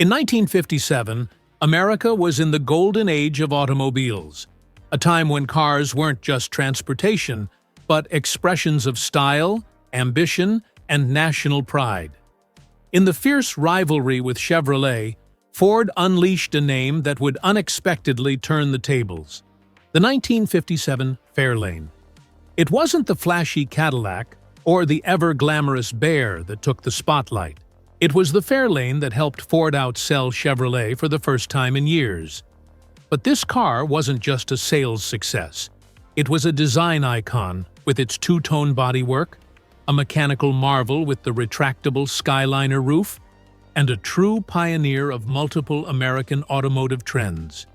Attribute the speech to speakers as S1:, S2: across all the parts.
S1: In 1957, America was in the golden age of automobiles, a time when cars weren't just transportation, but expressions of style, ambition, and national pride. In the fierce rivalry with Chevrolet, Ford unleashed a name that would unexpectedly turn the tables: the 1957 Fairlane. It wasn't the flashy Cadillac or the ever-glamorous Bear that took the spotlight. It was the Fairlane that helped Ford outsell Chevrolet for the first time in years. But this car wasn't just a sales success. It was a design icon with its two-tone bodywork, a mechanical marvel with the retractable Skyliner roof, and a true pioneer of multiple American automotive trends.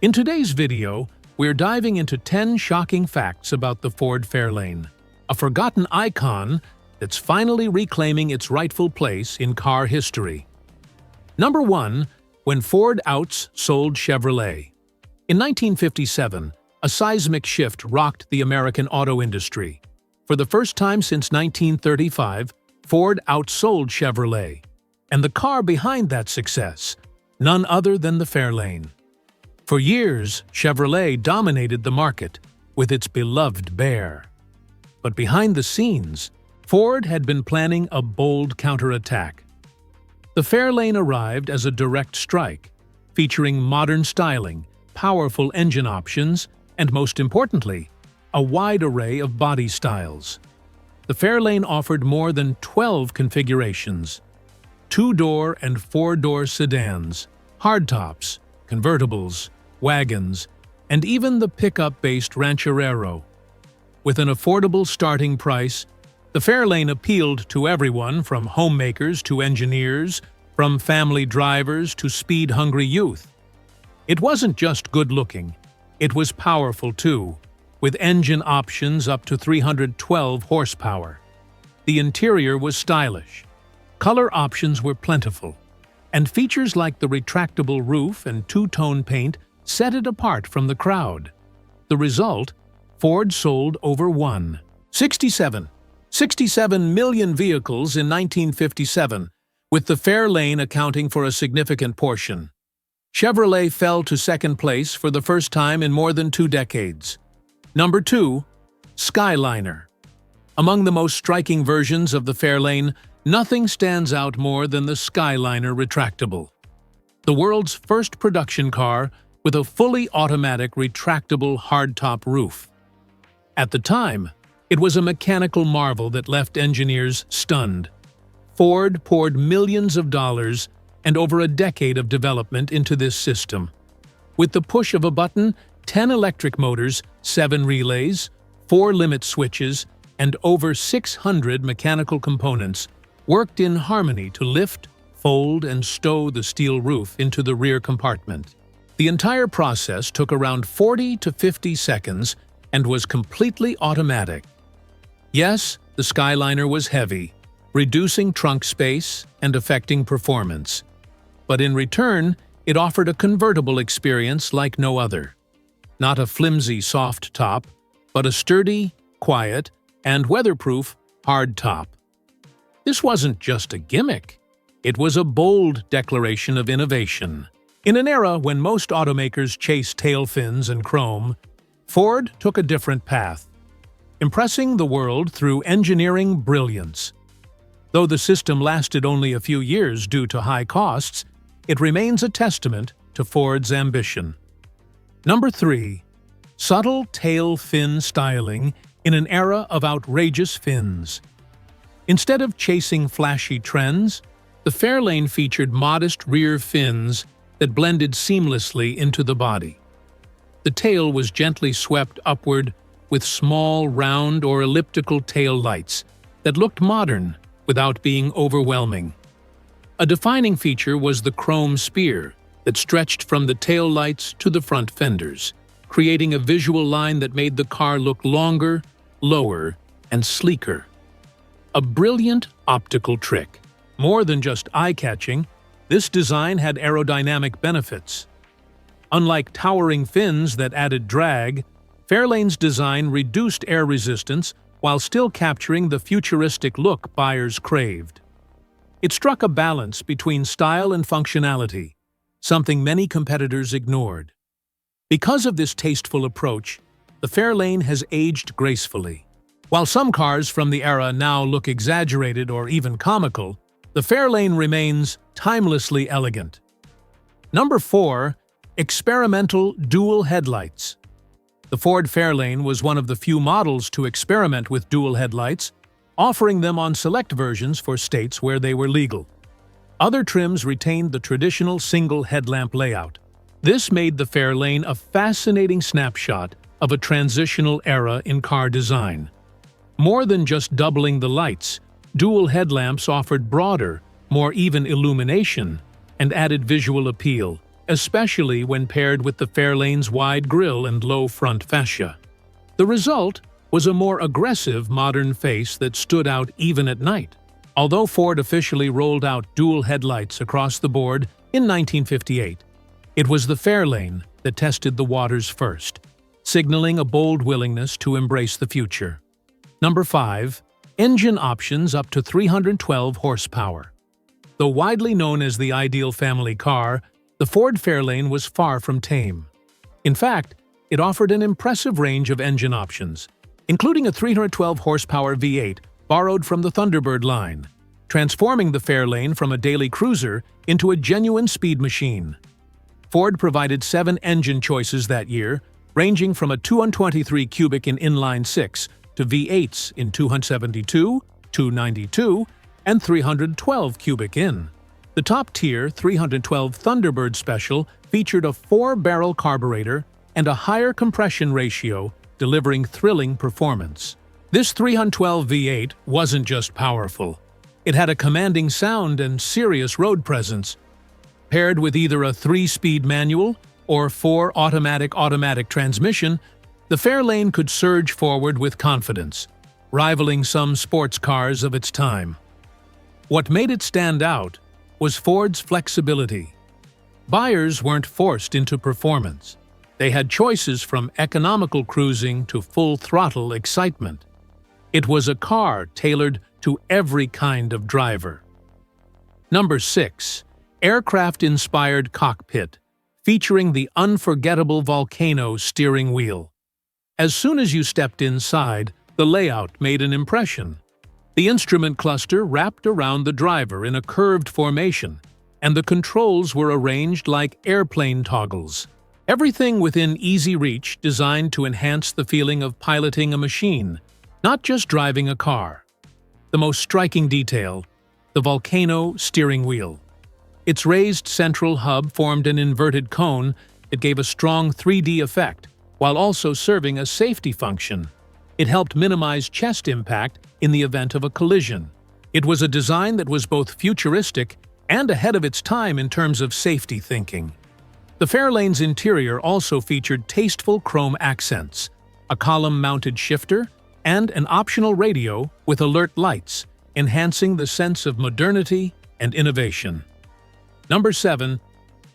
S1: In today's video, we're diving into 10 shocking facts about the Ford Fairlane, a forgotten icon that's finally reclaiming its rightful place in car history. Number 1. When Ford outsold Chevrolet. In 1957, a seismic shift rocked the American auto industry. For the first time since 1935, Ford outsold Chevrolet, and the car behind that success, none other than the Fairlane. For years, Chevrolet dominated the market with its beloved Bear. But behind the scenes, Ford had been planning a bold counterattack. The Fairlane arrived as a direct strike, featuring modern styling, powerful engine options, and most importantly, a wide array of body styles. The Fairlane offered more than 12 configurations: two-door and four-door sedans, hardtops, convertibles, wagons, and even the pickup-based Rancherero. With an affordable starting price, the Fairlane appealed to everyone from homemakers to engineers, from family drivers to speed-hungry youth. It wasn't just good-looking, it was powerful too, with engine options up to 312 horsepower. The interior was stylish, color options were plentiful, and features like the retractable roof and two-tone paint set it apart from the crowd. The result? Ford sold over 67 million vehicles in 1957, with the Fairlane accounting for a significant portion. Chevrolet fell to second place for the first time in more than 2 decades. Number 2. Skyliner. Among the most striking versions of the Fairlane, nothing stands out more than the Skyliner retractable. The world's first production car with a fully automatic retractable hardtop roof. At the time, it was a mechanical marvel that left engineers stunned. Ford poured millions of dollars and over a decade of development into this system. With the push of a button, 10 electric motors, 7 relays, 4 limit switches, and over 600 mechanical components worked in harmony to lift, fold, and stow the steel roof into the rear compartment. The entire process took around 40 to 50 seconds and was completely automatic. Yes, the Skyliner was heavy, reducing trunk space and affecting performance. But in return, it offered a convertible experience like no other. Not a flimsy soft top, but a sturdy, quiet, and weatherproof hard top. This wasn't just a gimmick. It was a bold declaration of innovation. In an era when most automakers chased tailfins and chrome, Ford took a different path, impressing the world through engineering brilliance. Though the system lasted only a few years due to high costs, it remains a testament to Ford's ambition. Number 3. Subtle tail fin styling in an era of outrageous fins. Instead of chasing flashy trends, the Fairlane featured modest rear fins that blended seamlessly into the body. The tail was gently swept upward with small, round, or elliptical tail lights that looked modern without being overwhelming. A defining feature was the chrome spear that stretched from the tail lights to the front fenders, creating a visual line that made the car look longer, lower, and sleeker. A brilliant optical trick. More than just eye-catching, this design had aerodynamic benefits. Unlike towering fins that added drag, Fairlane's design reduced air resistance while still capturing the futuristic look buyers craved. It struck a balance between style and functionality, something many competitors ignored. Because of this tasteful approach, the Fairlane has aged gracefully. While some cars from the era now look exaggerated or even comical, the Fairlane remains timelessly elegant. Number 4. Experimental dual headlights. The Ford Fairlane was one of the few models to experiment with dual headlights, offering them on select versions for states where they were legal. Other trims retained the traditional single headlamp layout. This made the Fairlane a fascinating snapshot of a transitional era in car design. More than just doubling the lights, dual headlamps offered broader, more even illumination and added visual appeal, especially when paired with the Fairlane's wide grille and low front fascia. The result was a more aggressive modern face that stood out even at night. Although Ford officially rolled out dual headlights across the board in 1958, it was the Fairlane that tested the waters first, signaling a bold willingness to embrace the future. Number 5. Engine options up to 312 horsepower. Though widely known as the ideal family car, the Ford Fairlane was far from tame. In fact, it offered an impressive range of engine options, including a 312 horsepower V8 borrowed from the Thunderbird line, transforming the Fairlane from a daily cruiser into a genuine speed machine. Ford provided 7 engine choices that year, ranging from a 223 cubic in inline-6 to V8s in 272, 292, and 312 cubic in. The top-tier 312 Thunderbird Special featured a 4-barrel carburetor and a higher compression ratio, delivering thrilling performance. This 312 V8 wasn't just powerful. It had a commanding sound and serious road presence. Paired with either a 3-speed manual or 4 automatic transmission, the Fairlane could surge forward with confidence, rivaling some sports cars of its time. What made it stand out was Ford's flexibility. Buyers weren't forced into performance. They had choices from economical cruising to full-throttle excitement. It was a car tailored to every kind of driver. Number 6. Aircraft-inspired cockpit, featuring the unforgettable Volcano steering wheel. As soon as you stepped inside, the layout made an impression. The instrument cluster wrapped around the driver in a curved formation, and the controls were arranged like airplane toggles. Everything within easy reach designed to enhance the feeling of piloting a machine, not just driving a car. The most striking detail: the Volcano steering wheel. Its raised central hub formed an inverted cone that gave a strong 3D effect, while also serving a safety function. It helped minimize chest impact in the event of a collision. It was a design that was both futuristic and ahead of its time in terms of safety thinking. The Fairlane's interior also featured tasteful chrome accents, a column-mounted shifter, and an optional radio with alert lights, enhancing the sense of modernity and innovation. Number 7.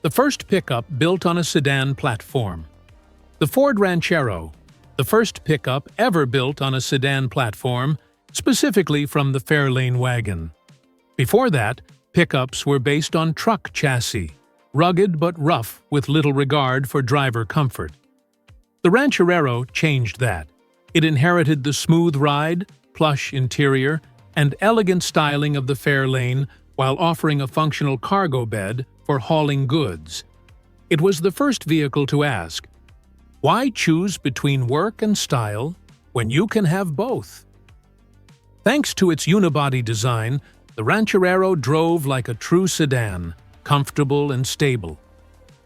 S1: The first pickup built on a sedan platform. The Ford Ranchero, the first pickup ever built on a sedan platform, specifically from the Fairlane wagon. Before that, pickups were based on truck chassis, rugged but rough with little regard for driver comfort. The Ranchero changed that. It inherited the smooth ride, plush interior, and elegant styling of the Fairlane while offering a functional cargo bed for hauling goods. It was the first vehicle to ask, why choose between work and style when you can have both? Thanks to its unibody design, the Ranchero drove like a true sedan, comfortable and stable.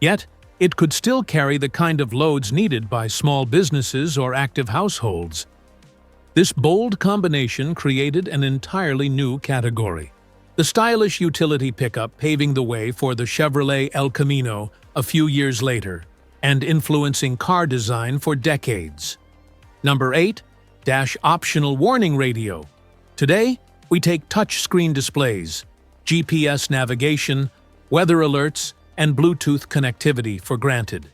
S1: Yet, it could still carry the kind of loads needed by small businesses or active households. This bold combination created an entirely new category. The stylish utility pickup paving the way for the Chevrolet El Camino a few years later, and influencing car design for decades. Number 8. Optional warning radio. Today, we take touchscreen displays, GPS navigation, weather alerts, and Bluetooth connectivity for granted.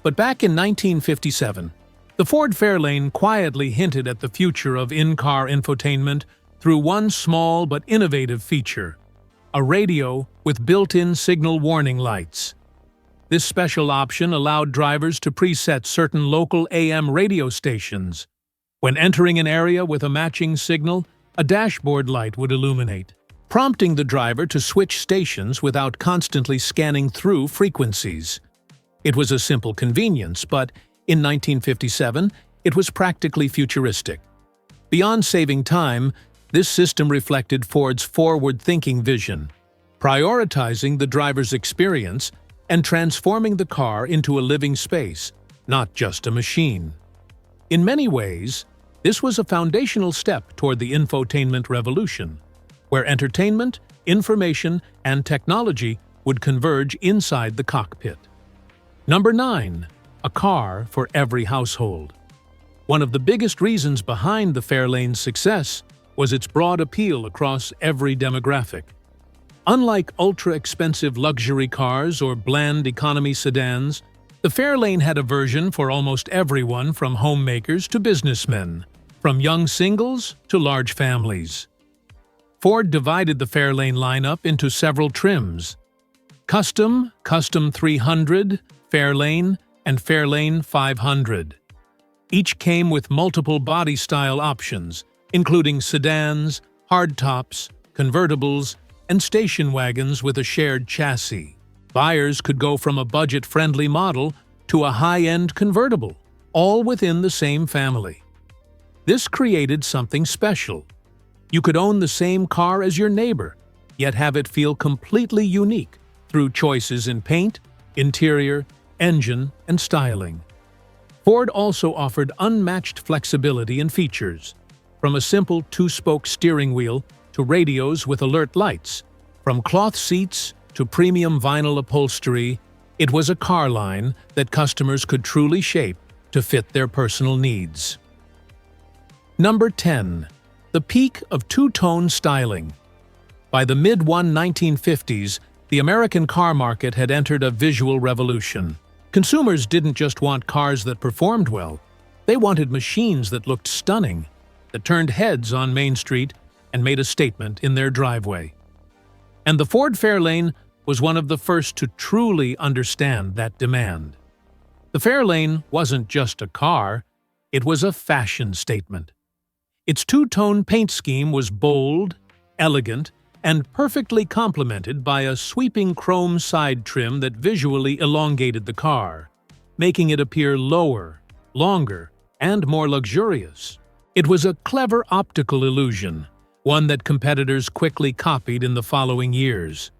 S1: But back in 1957, the Ford Fairlane quietly hinted at the future of in-car infotainment through one small but innovative feature: a radio with built-in signal warning lights. This special option allowed drivers to preset certain local AM radio stations. When entering an area with a matching signal, a dashboard light would illuminate, prompting the driver to switch stations without constantly scanning through frequencies. It was a simple convenience, but in 1957, it was practically futuristic. Beyond saving time, this system reflected Ford's forward-thinking vision, prioritizing the driver's experience and transforming the car into a living space, not just a machine. In many ways, this was a foundational step toward the infotainment revolution, where entertainment, information, and technology would converge inside the cockpit. Number 9. A car for every household. One of the biggest reasons behind the Fairlane's success was its broad appeal across every demographic. Unlike ultra-expensive luxury cars or bland economy sedans, the Fairlane had a version for almost everyone, from homemakers to businessmen, from young singles to large families. Ford divided the Fairlane lineup into several trims: Custom, Custom 300, Fairlane, and Fairlane 500. Each came with multiple body style options, including sedans, hardtops, convertibles, and station wagons with a shared chassis. Buyers could go from a budget-friendly model to a high-end convertible, all within the same family. This created something special. You could own the same car as your neighbor, yet have it feel completely unique through choices in paint, interior, engine, and styling. Ford also offered unmatched flexibility and features, from a simple two-spoke steering wheel to radios with alert lights. From cloth seats to premium vinyl upholstery, it was a car line that customers could truly shape to fit their personal needs. Number 10. The peak of two-tone styling. By the mid-1950s, the American car market had entered a visual revolution. Consumers didn't just want cars that performed well. They wanted machines that looked stunning, that turned heads on Main Street and made a statement in their driveway. And the Ford Fairlane was one of the first to truly understand that demand. The Fairlane wasn't just a car, it was a fashion statement. Its two-tone paint scheme was bold, elegant, and perfectly complemented by a sweeping chrome side trim that visually elongated the car, making it appear lower, longer, and more luxurious. It was a clever optical illusion, one that competitors quickly copied in the following years.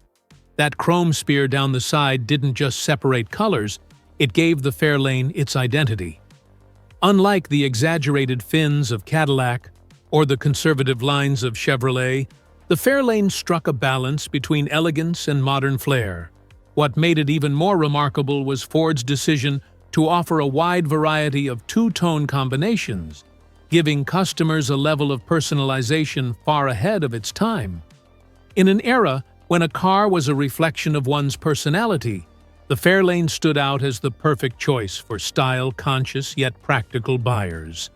S1: That chrome spear down the side didn't just separate colors, it gave the Fairlane its identity. Unlike the exaggerated fins of Cadillac or the conservative lines of Chevrolet, the Fairlane struck a balance between elegance and modern flair. What made it even more remarkable was Ford's decision to offer a wide variety of two-tone combinations, giving customers a level of personalization far ahead of its time. In an era when a car was a reflection of one's personality, the Fairlane stood out as the perfect choice for style-conscious yet practical buyers.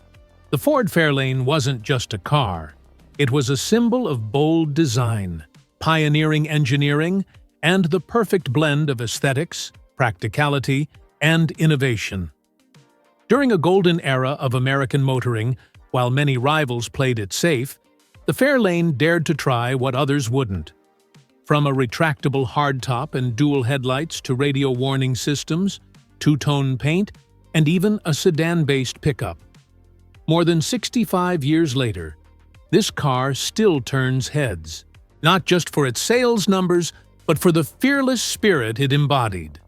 S1: The Ford Fairlane wasn't just a car. It was a symbol of bold design, pioneering engineering, and the perfect blend of aesthetics, practicality, and innovation. During a golden era of American motoring, while many rivals played it safe, the Fairlane dared to try what others wouldn't. From a retractable hardtop and dual headlights to radio warning systems, two-tone paint, and even a sedan-based pickup. More than 65 years later, this car still turns heads, not just for its sales numbers, but for the fearless spirit it embodied.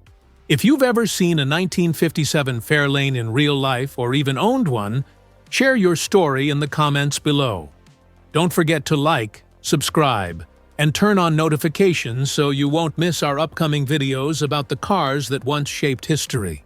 S1: If you've ever seen a 1957 Fairlane in real life or even owned one, share your story in the comments below. Don't forget to like, subscribe, and turn on notifications so you won't miss our upcoming videos about the cars that once shaped history.